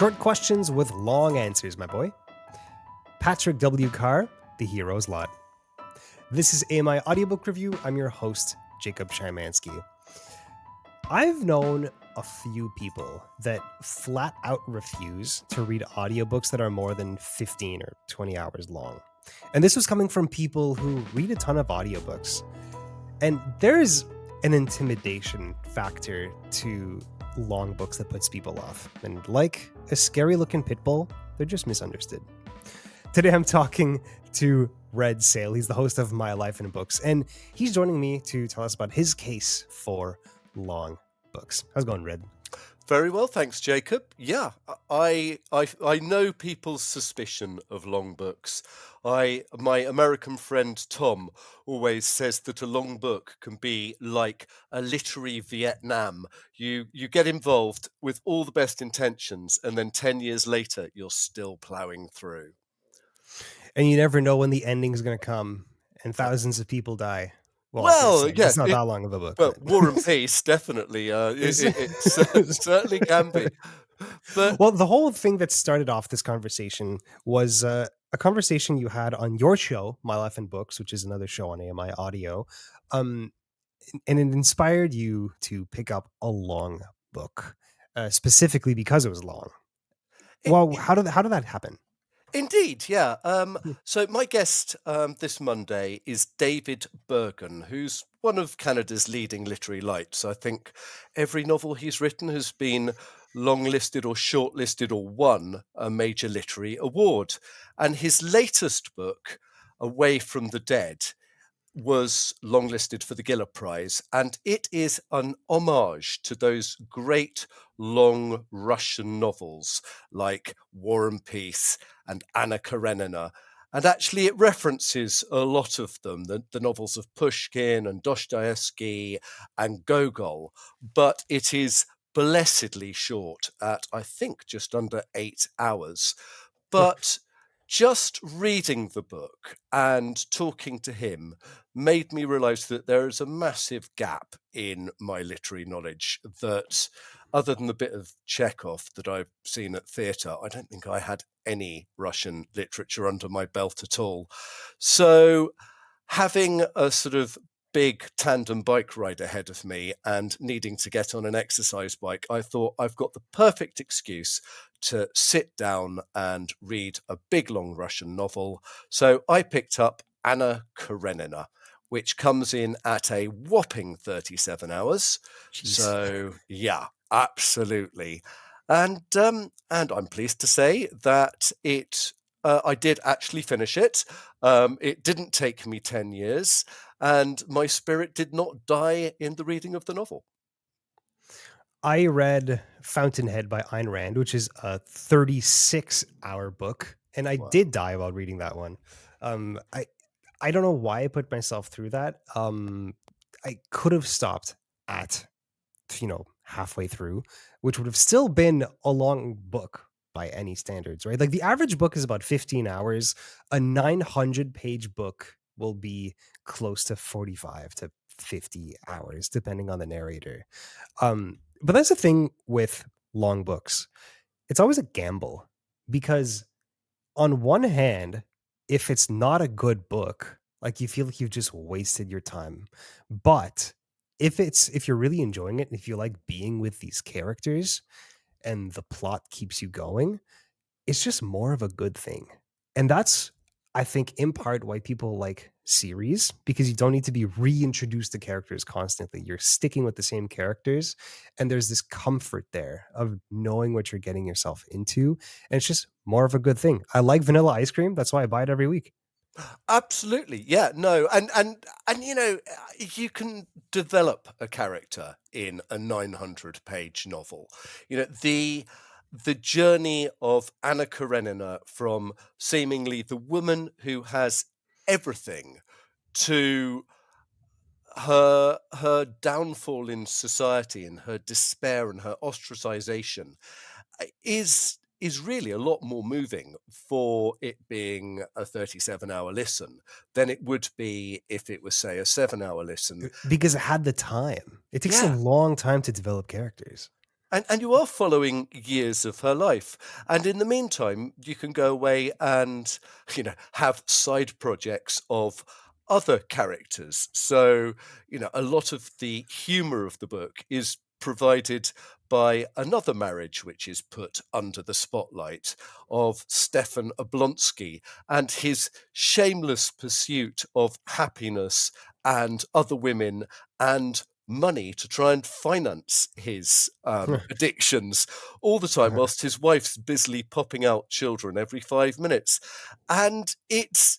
Short questions with long answers, my boy. Patrick W. Carr, The Hero's Lot. This is AMI Audiobook Review. I'm your host, Jacob Szymanski. I've known a few people that flat out refuse to read audiobooks that are more than 15 or 20 hours long. And this was coming from people who read a ton of audiobooks. And there's an intimidation factor to long books that puts people off. And like a scary looking pit bull, they're just misunderstood. Today I'm talking to Széll. He's the host of My Life in Books, and he's joining me to tell us about his case for long books. How's it going, Red? Very well, thanks, Jacob. Yeah, I know people's suspicion of long books. My American friend Tom always says that a long book can be like a literary Vietnam. You get involved with all the best intentions, and then 10 years later, you're still plowing through. And you never know when the ending's going to come, and thousands of people die. Well, It's not that long of a book. Well, but- War and Peace, definitely. It certainly can be. But Well, the whole thing that started off this conversation was a conversation you had on your show, My Life in Books, which is another show on AMI Audio. And it inspired you to pick up a long book, specifically because it was long. Well, how did that happen? Indeed, yeah. So my guest this Monday is David Bergen, who's one of Canada's leading literary lights. I think every novel he's written has been longlisted or shortlisted or won a major literary award. And his latest book, Away from the Dead, was longlisted for the Giller Prize, and it is an homage to those great long Russian novels like War and Peace and Anna Karenina. And actually, it references a lot of them, the novels of Pushkin and Dostoevsky and Gogol, but it is blessedly short at, I think, just under 8 hours. But just reading the book and talking to him made me realize that there is a massive gap in my literary knowledge that, other than the bit of Chekhov that I've seen at theatre, I don't think I had any Russian literature under my belt at all. So having a sort of big tandem bike ride ahead of me and needing to get on an exercise bike, I thought I've got the perfect excuse to sit down and read a big long Russian novel. So I picked up Anna Karenina, which comes in at a whopping 37 hours. Jeez. So yeah, absolutely. And I'm pleased to say that I did actually finish it. It didn't take me 10 years, and my spirit did not die in the reading of the novel. I read Fountainhead by Ayn Rand, which is a 36-hour book, and I did die while reading that one. I don't know why I put myself through that. I could have stopped at, halfway through, which would have still been a long book by any standards, right? Like the average book is about 15 hours. A 900-page book will be close to 45 to 50 hours, depending on the narrator. But that's the thing with long books. It's always a gamble because on one hand, if it's not a good book, like you feel like you've just wasted your time. But if you're really enjoying it, if you like being with these characters and the plot keeps you going, it's just more of a good thing. And that's, I think, in part why people like series, because you don't need to be reintroduced to characters constantly. You're sticking with the same characters, and there's this comfort there of knowing what you're getting yourself into. And it's just more of a good thing. I like vanilla ice cream. That's why I buy it every week. Absolutely. Yeah, no. And you can develop a character in a 900-page novel. The journey of Anna Karenina from seemingly the woman who has everything to her downfall in society and her despair and her ostracization is really a lot more moving for it being a 37-hour listen than it would be if it was, say, a 7-hour listen. Because it had the time. It takes a long time to develop characters. And you are following years of her life. And in the meantime, you can go away and, have side projects of other characters. So, a lot of the humor of the book is provided by another marriage which is put under the spotlight of Stefan Oblonsky and his shameless pursuit of happiness and other women and money to try and finance his addictions all the time, whilst his wife's busily popping out children every 5 minutes, and it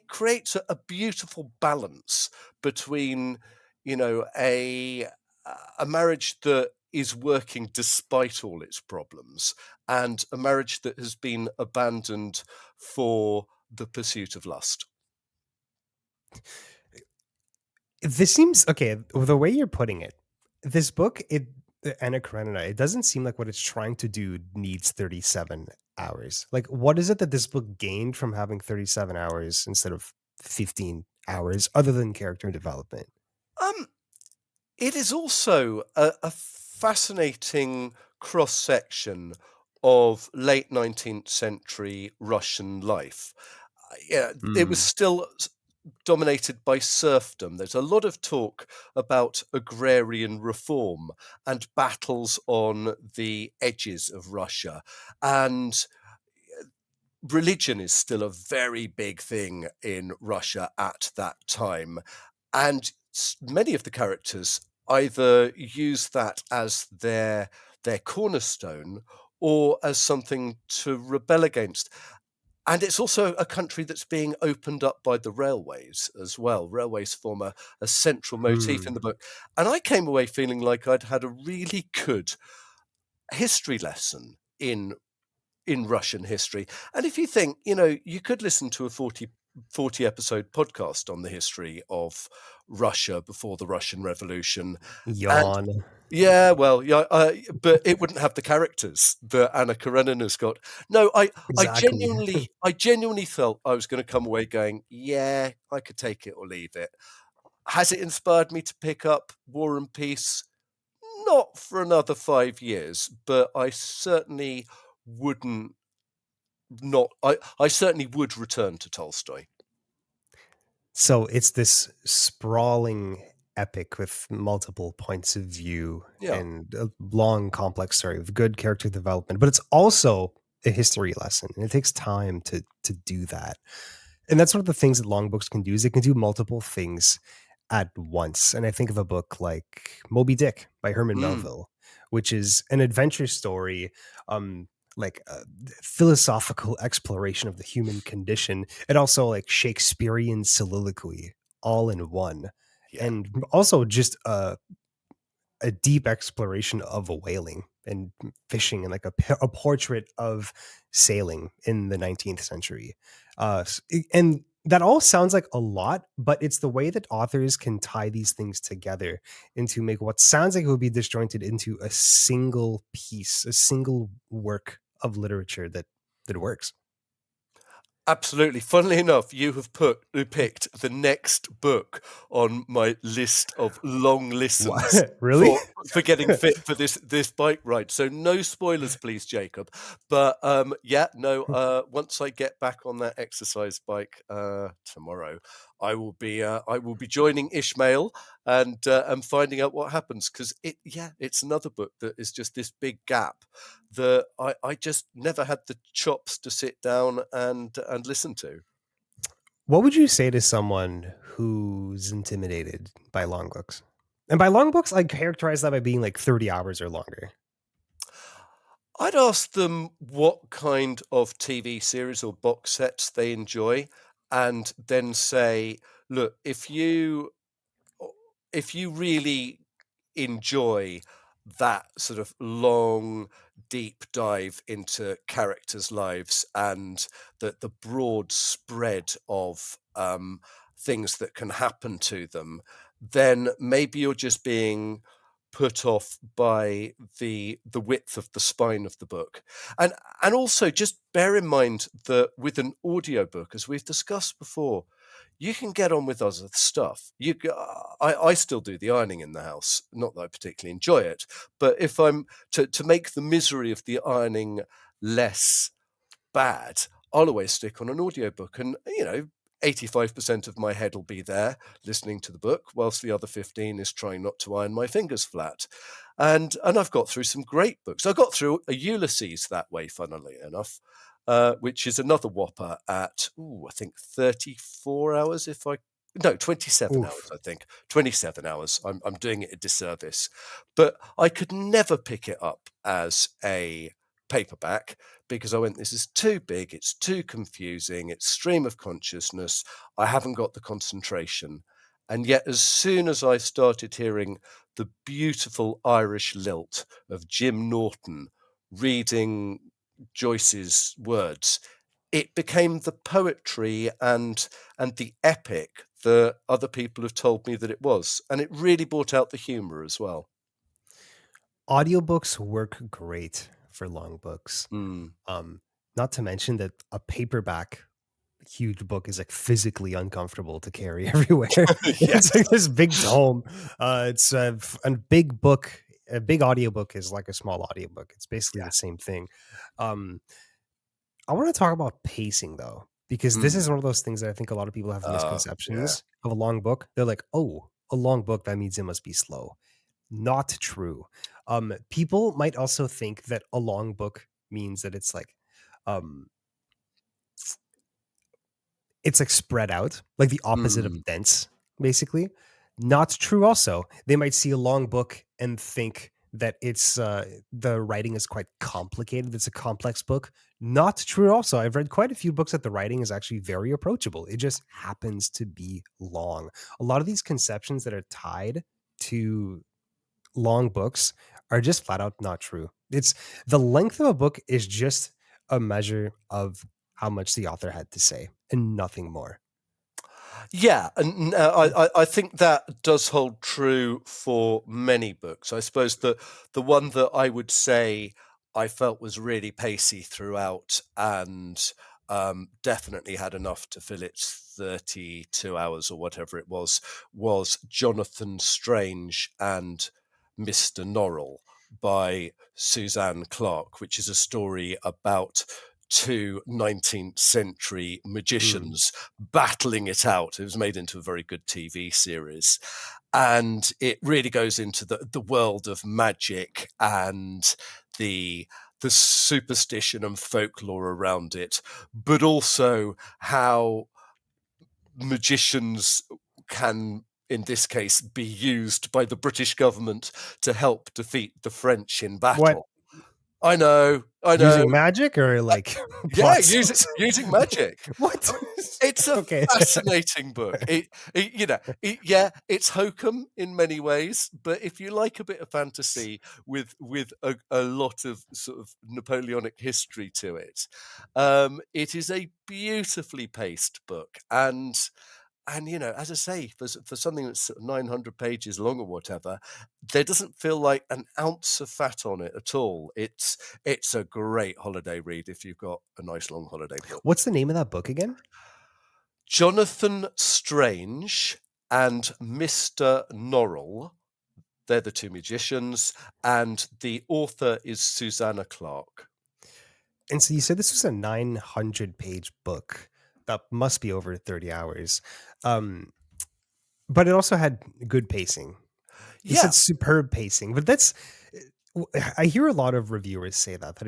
creates a beautiful balance between you know a a marriage that is working despite all its problems and a marriage that has been abandoned for the pursuit of lust. This seems okay. The way you're putting it, this book, Anna Karenina, it doesn't seem like what it's trying to do needs 37 hours. Like, what is it that this book gained from having 37 hours instead of 15 hours, other than character development? Um, It is also a fascinating cross section of late 19th century Russian life. Yeah, it was Mm. still dominated by serfdom. There's a lot of talk about agrarian reform and battles on the edges of Russia. And religion is still a very big thing in Russia at that time. And many of the characters either use that as their cornerstone or as something to rebel against. And it's also a country that's being opened up by the railways as well. Railways form a central motif in Mm. the book. And I came away feeling like I'd had a really good history lesson in Russian history. And if you think, you could listen to a 40 episode podcast on the history of Russia before the Russian Revolution. And Yawn. yeah, well, yeah, but it wouldn't have the characters that Anna Karenina's got. No, I Exactly. genuinely felt I was going to come away going, yeah, I could take it or leave it. Has it inspired me to pick up War and Peace? Not for another 5 years, but I certainly wouldn't not I certainly would return to Tolstoy. So it's this sprawling epic with multiple points of view Yeah, and a long, complex story with good character development, but it's also a history lesson, and it takes time to do that. And that's one of the things that long books can do is it can do multiple things at once. And I think of a book like Moby-Dick by Herman mm, Melville, which is an adventure story, um, like a philosophical exploration of the human condition, and also like Shakespearean soliloquy all in one. yeah. And also just a deep exploration of whaling and fishing and like a portrait of sailing in the 19th century. And that all sounds like a lot, but it's the way that authors can tie these things together into make what sounds like it would be disjointed into a single piece, a single work of literature that works. Absolutely. Funnily enough, you have picked the next book on my list of long listens What? Really? for getting fit for this bike ride. So no spoilers, please, Jacob. But yeah, no. Once I get back on that exercise bike tomorrow, I will be joining Ishmael and finding out what happens because it's another book that is just this big gap that I just never had the chops to sit down and listen to. What would you say to someone who's intimidated by long books? And by long books, I characterize that by being like 30 hours or longer. I'd ask them what kind of TV series or box sets they enjoy, and then say, "Look, if you really enjoy that sort of long, deep dive into characters' lives and the broad spread of things that can happen to them, then maybe you're just being put off by the width of the spine of the book. And also just bear in mind that with an audiobook, as we've discussed before, you can get on with other stuff. I still do the ironing in the house. Not that I particularly enjoy it, but if I'm to make the misery of the ironing less bad, I'll always stick on an audiobook, and 85% of my head will be there listening to the book, whilst the other 15 is trying not to iron my fingers flat. And I've got through some great books. I got through a Ulysses that way, funnily enough, which is another whopper at I think 34 hours. If I No, 27 hours. Oof. I think 27 hours. I'm doing it a disservice, but I could never pick it up as a paperback because I went, this is too big, it's too confusing, it's stream of consciousness, I haven't got the concentration. And yet, as soon as I started hearing the beautiful Irish lilt of Jim Norton reading Joyce's words, it became the poetry and the epic that other people have told me that it was. And it really brought out the humor as well. Audiobooks work great for long books. Mm. Not to mention that a paperback huge book is like physically uncomfortable to carry everywhere. It's like Yes. this big tome. It's a big book. A big audiobook is like a small audiobook. It's basically the Yeah. same thing. Um, I want to talk about pacing though, because this Mm. is one of those things that I think a lot of people have Yeah. misconceptions of a long book. They're like, oh, a long book, that means it must be slow. Not true. People might also think that a long book means that um, it's like spread out, like the opposite Mm. of dense, basically. Not true also. They might see a long book and think that it's the writing is quite complicated. It's a complex book. Not true also. I've read quite a few books that the writing is actually very approachable. It just happens to be long. A lot of these conceptions that are tied to long books are just flat out not true. It's the length of a book is just a measure of how much the author had to say and nothing more. Yeah, and I think that does hold true for many books. I suppose the one that I would say I felt was really pacey throughout and definitely had enough to fill its 32 hours or whatever it was Jonathan Strange and Mr. Norrell by Suzanne Clarke, which is a story about two 19th century Mm. magicians battling it out. It was made into a very good TV series. And it really goes into the world of magic and the the superstition and folklore around it, but also how magicians can, in this case, be used by the British government to help defeat the French in What? battle. I know. Using magic or like Yeah, plot scenes? using magic. What? I mean, it's a Okay. fascinating book. Yeah, it's hokum in many ways, but if you like a bit of fantasy with a lot of sort of Napoleonic history to it, it is a beautifully paced book. And as I say, for something that's sort of 900 pages long or whatever, there doesn't feel like an ounce of fat on it at all. It's a great holiday read if you've got a nice long holiday book. What's the name of that book again? Jonathan Strange and Mr. Norrell, they're the two magicians, and the author is Susanna Clarke. And so you said this was a 900-page book. That must be over 30 hours. Um, but it also had good pacing. You Yeah, said superb pacing, but I hear a lot of reviewers say that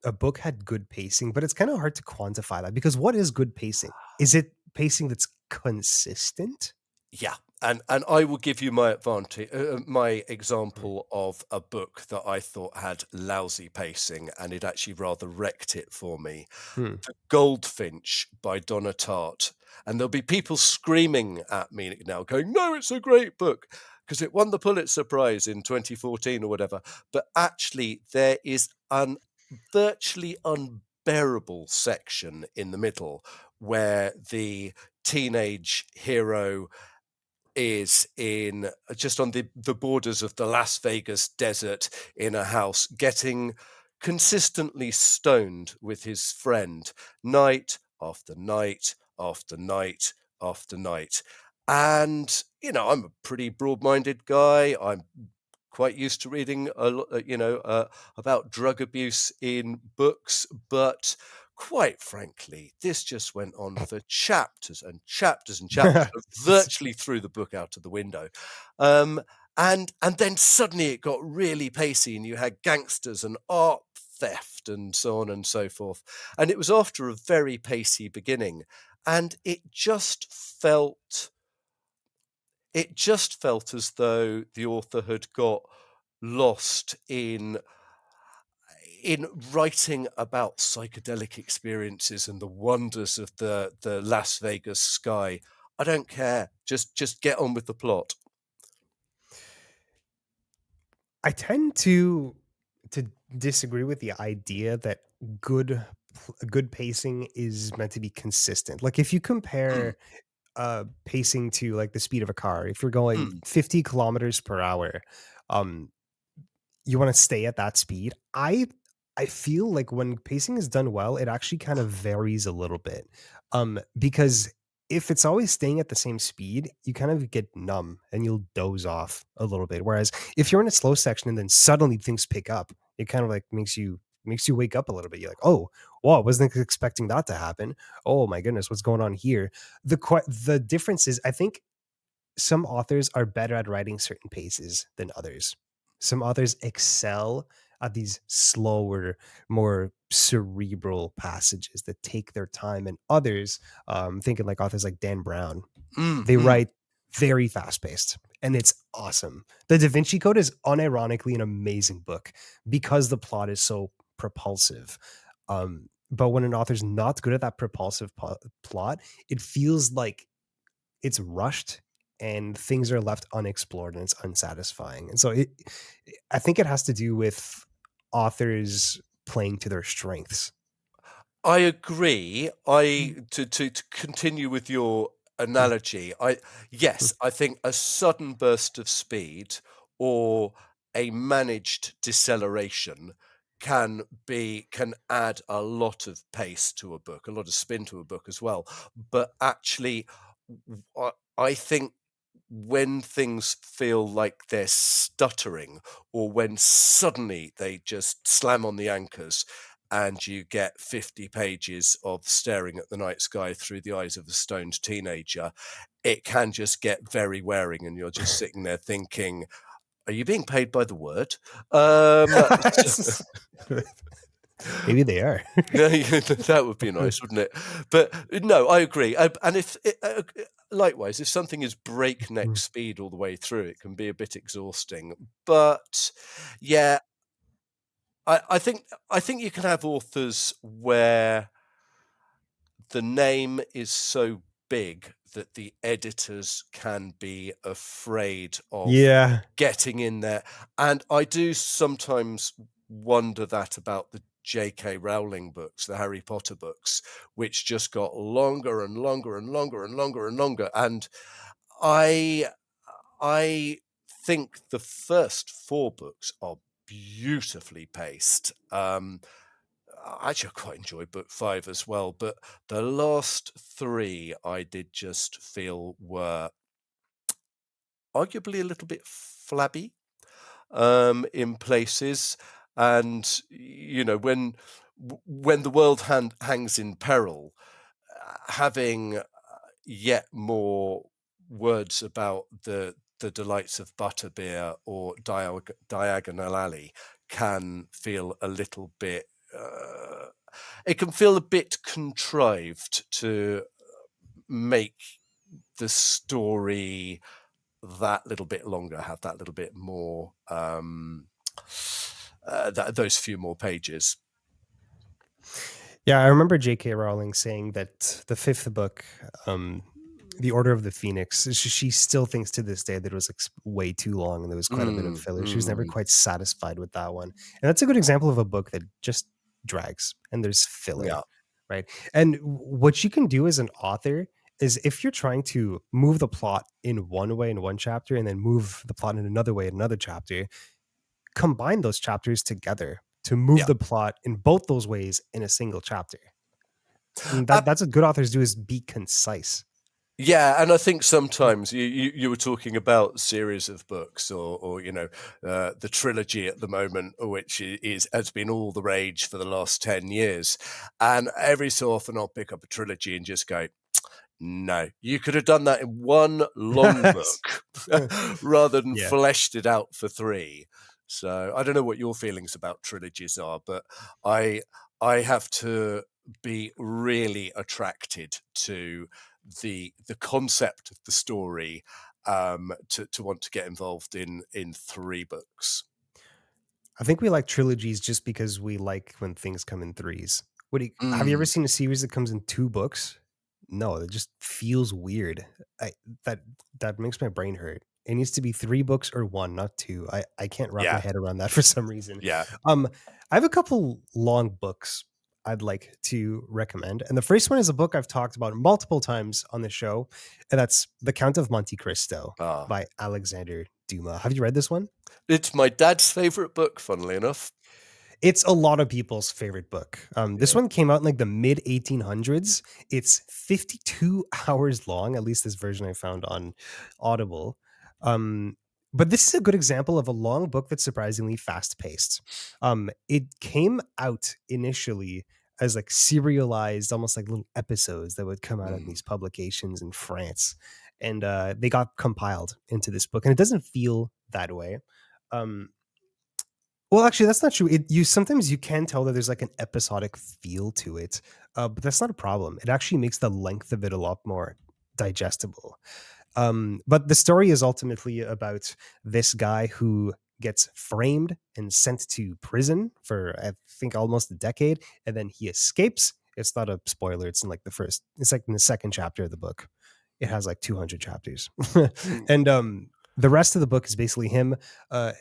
a book had good pacing, but it's kind of hard to quantify that because what is good pacing? Is it pacing that's consistent? yeah. And I will give you my Mm. example of a book that I thought had lousy pacing, and it actually rather wrecked it for me. Hmm. Goldfinch by Donna Tartt. And there'll be people screaming at me now, going, "No, it's a great book," because it won the Pulitzer Prize in 2014 or whatever. But actually, there is an virtually unbearable section in the middle where the teenage hero is in just on the borders of the Las Vegas desert in a house getting consistently stoned with his friend night after night after night after night. And, I'm a pretty broad-minded guy. I'm quite used to reading a lot, about drug abuse in books, but quite frankly, this just went on for chapters and chapters and chapters. I virtually threw the book out of the window. Um, and then suddenly it got really pacey, and you had gangsters and art theft and so on and so forth. And it was after a very pacey beginning, and it just felt as though the author had got lost in writing about psychedelic experiences and the wonders of the Las Vegas sky. I don't care. Just get on with the plot. I tend to disagree with the idea that good good pacing is meant to be consistent. Like if you Mm, compare pacing to like the speed of a car, if you're going mm, 50 kilometers per hour, um you want to stay at that speed. I feel like when pacing is done well, it actually kind of varies a little bit. Because if it's always staying at the same speed, you kind of get numb and you'll doze off a little bit. Whereas if you're in a slow section and then suddenly things pick up, it kind of like makes you wake up a little bit. You're like, oh, well, I wasn't expecting that to happen. Oh my goodness, what's going on here? The difference is, I think some authors are better at writing certain paces than others. Some authors excel at these slower, more cerebral passages that take their time, and others, thinking like authors like Dan Brown, mm, they mm. write very fast paced, and it's awesome. The Da Vinci Code is unironically an amazing book because the plot is so propulsive. But when an author's not good at that propulsive plot, it feels like it's rushed and things are left unexplored and it's unsatisfying. And so I think it has to do with authors playing to their strengths. I agree. To continue with your analogy, I think a sudden burst of speed or a managed deceleration can add a lot of pace to a book, a lot of spin to a book as well. But actually, I think when things feel like they're stuttering, or when suddenly they just slam on the anchors and you get 50 pages of staring at the night sky through the eyes of a stoned teenager, it can just get very wearing, and you're just sitting there thinking, "Are you being paid by the word?" Maybe they are. Yeah, yeah, that would be nice, wouldn't it? But no, I agree. And if likewise, if something is breakneck speed all the way through, it can be a bit exhausting. But yeah, I think you can have authors where the name is so big that the editors can be afraid of Yeah. getting in there. And I do sometimes wonder that about the J.K. Rowling books, the Harry Potter books, which just got longer and longer and longer and longer and longer. And I I think the first four books are beautifully paced. Actually, I quite enjoy book five as well, but the last three I did just feel were arguably a little bit flabby in places. And when the world hangs in peril, having yet more words about the delights of butterbeer or diagonal alley can feel a little bit. It can feel a bit contrived to make the story that little bit longer, have that little bit more, those few more pages. Yeah, I remember J.K. Rowling saying that the fifth book, um, The Order of the Phoenix, she still thinks to this day that it was like way too long and there was quite a bit of Mm, filler. She was never mm, quite satisfied with that one. And that's a good example of a book that just drags and there's filler, yeah, right? And what you can do as an author is if you're trying to move the plot in one way in one chapter and then move the plot in another way in another chapter, combine those chapters together to move yeah. the plot in both those ways in a single chapter. And that's what good authors do, is be concise. Yeah, and I think sometimes you were talking about series of books, or the trilogy at the moment, which is has been all the rage for the last 10 years, and every so often I'll pick up a trilogy and just go, no, you could have done that in one long book rather than Yeah. fleshed it out for three. So I don't know what your feelings about trilogies are, but I I have to be really attracted to the concept of the story, to want to get involved in three books. I think we like trilogies just because we like when things come in threes. Have you ever Mm, seen a series that comes in 2 books? No, it just feels weird. I that that makes my brain hurt. It needs to be 3 books or 1, not 2. I can't wrap my yeah, head around that for some reason. yeah. Um, I have a couple long books I'd like to recommend, and the first one is a book I've talked about multiple times on the show, and that's The Count of Monte Cristo Ah, by Alexandre Dumas. Have you read this one? it's my dad's favorite book, funnily enough. It's a lot of people's favorite book. This Yeah. one came out in like the mid 1800s. It's 52 hours long, at least this version I found on Audible. Um, but this is a good example of a long book that's surprisingly fast paced. It came out initially as like serialized, almost like little episodes that would come out in Mm, these publications in France. And they got compiled into this book. And it doesn't feel that way. Um, well, actually, that's not true. You sometimes you can tell that there's like an episodic feel to it, but that's not a problem. It actually makes the length of it a lot more digestible. But the story is ultimately about this guy who gets framed and sent to prison for I think almost a decade, and then he escapes. It's not a spoiler. It's in like the first. It's like in the second chapter of the book. It has like 200 chapters, mm, and the rest of the book is basically him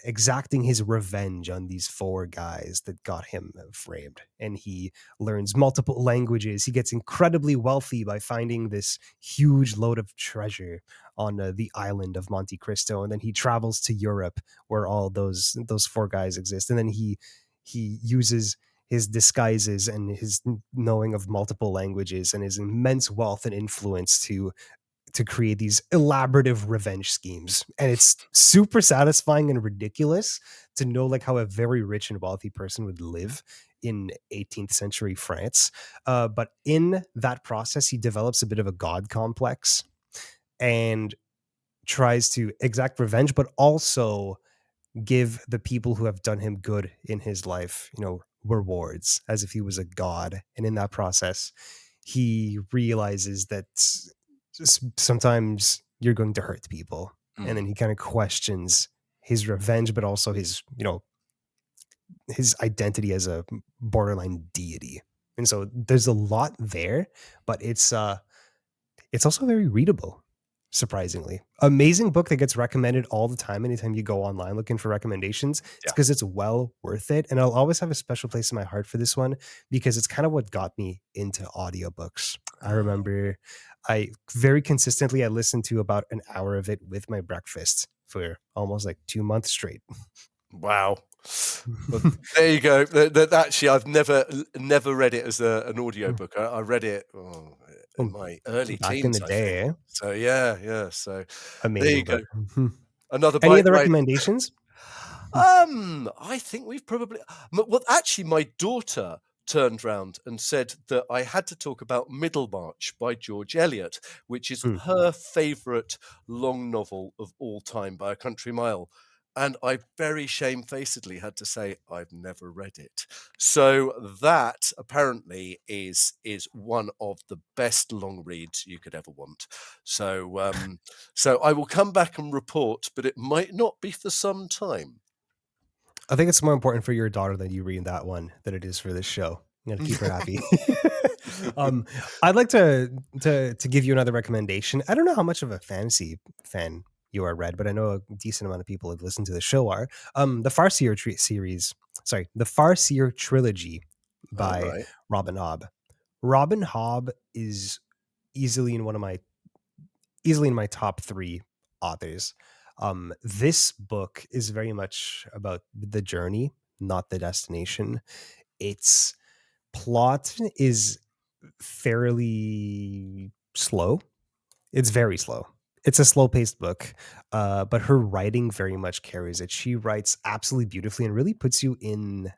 exacting his revenge on these 4 guys that got him framed. And he learns multiple languages. He gets incredibly wealthy by finding this huge load of treasure on the island of Monte Cristo, and then he travels to Europe where all those 4 guys exist, and then he uses his disguises and his knowing of multiple languages and his immense wealth and influence to create these elaborative revenge schemes. And it's super satisfying and ridiculous to know like how a very rich and wealthy person would live in 18th century France. But in that process, he develops a bit of a god complex and tries to exact revenge, but also give the people who have done him good in his life, rewards as if he was a god. And in that process, he realizes that sometimes you're going to hurt people. And then mm. he kind of questions his revenge, but also his identity as a borderline deity. And so there's a lot there, but it's also very readable, surprisingly. Amazing book that gets recommended all the time anytime you go online looking for recommendations. It's Yeah. because it's well worth it. And I'll always have a special place in my heart for this one because it's kind of what got me into audiobooks. I Ah, remember I very consistently I listened to about an hour of it with my breakfast for almost like 2 months straight. wow. Well, there you go. Actually, I've never read it as an audiobook. I read it, in Um, my early Back in teens, the I think. day, eh? So yeah, yeah. So there you Amazing go. book. Another Any bite other right. recommendations? I think we've probably well, actually, my daughter turned round and said that I had to talk about Middlemarch by George Eliot, which is Hmm. her favourite long novel of all time by a country mile. And I very shamefacedly had to say I've never read it. So that apparently is one of the best long reads you could ever want. So so I will come back and report, but it might not be for some time. I think it's more important for your daughter that you read that one than it is for this show. You got to keep her happy. um, I'd like to give you another recommendation. I don't know how much of a fantasy fan you are, Red, but I know a decent amount of people that listen to the show are. The Farseer series, sorry, the Farseer trilogy All by right. Robin Hobb. Robin Hobb is easily in one of my easily in my top 3 authors. This book is very much about the journey, not the destination. Its plot is fairly slow. It's very slow. It's a slow-paced book, but her writing very much carries it. She writes absolutely beautifully and really puts you in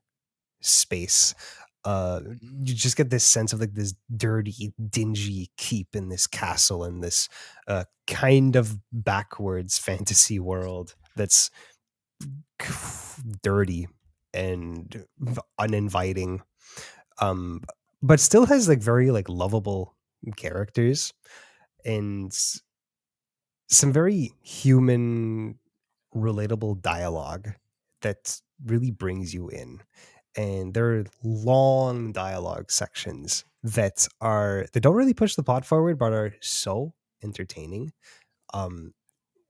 space. You just get this sense of like this dirty, dingy keep in this castle in this kind of backwards fantasy world that's dirty and uninviting, um, but still has like very like lovable characters and some very human, relatable dialogue that really brings you in. And there are long dialogue sections that don't really push the plot forward, but are so entertaining. Um,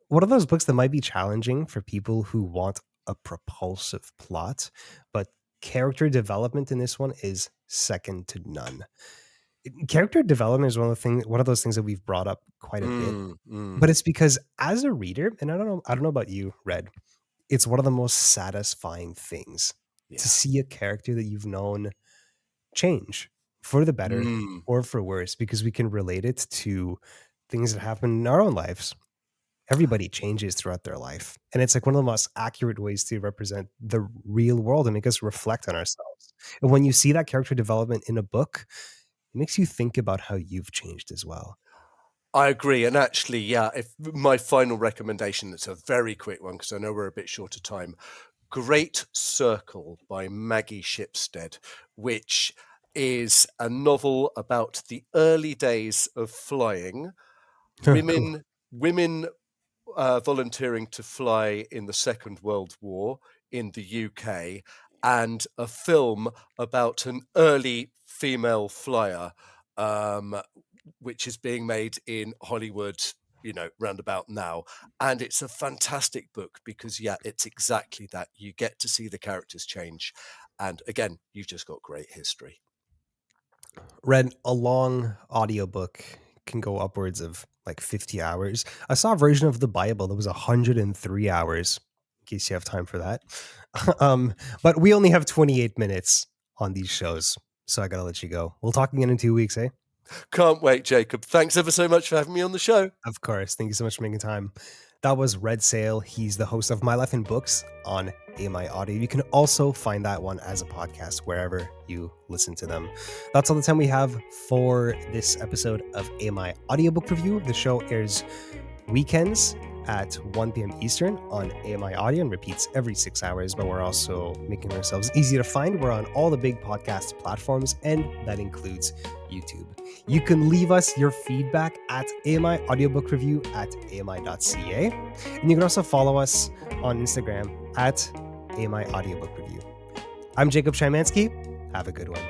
One of those books that might be challenging for people who want a propulsive plot, but character development in this one is second to none. Character development is one of those things that we've brought up quite a bit, Mm, but mm, it's because as a reader, and I don't know about you, Red, it's one of the most satisfying things to yeah. see a character that you've known change for the better Mm. or for worse, because we can relate it to things that happen in our own lives. Everybody changes throughout their life, and it's like one of the most accurate ways to represent the real world and make us reflect on ourselves. And when you see that character development in a book, it makes you think about how you've changed as well. I agree, and actually, yeah, if my final recommendation, it's a very quick one because I know we're a bit short of time. Great Circle by Maggie Shipstead, which is a novel about the early days of flying, Cool. women volunteering to fly in the Second World War in the UK, and a film about an early female flyer, um, which is being made in Hollywood, roundabout now. And it's a fantastic book because, yeah, it's exactly that. You get to see the characters change. And again, you've just got great history. Read a long audiobook can go upwards of like 50 hours. I saw a version of the Bible that was 103 hours, in case you have time for that. But we only have 28 minutes on these shows, so I gotta let you go. We'll talk again in 2 weeks, eh? Can't wait, Jacob. Thanks ever so much for having me on the show. Of course. Thank you so much for making time. That was Red Széll. He's the host of My Life in Books on AMI Audio. You can also find that one as a podcast wherever you listen to them. That's all the time we have for this episode of AMI Audiobook Review. The show airs weekends at 1 p.m. Eastern on AMI Audio and repeats every 6 hours, but we're also making ourselves easy to find. We're on all the big podcast platforms, and that includes YouTube. You can leave us your feedback at AMI Audiobook Review at ami.ca. And you can also follow us on Instagram at AMI Audiobook Review. I'm Jacob Szymanski. Have a good one.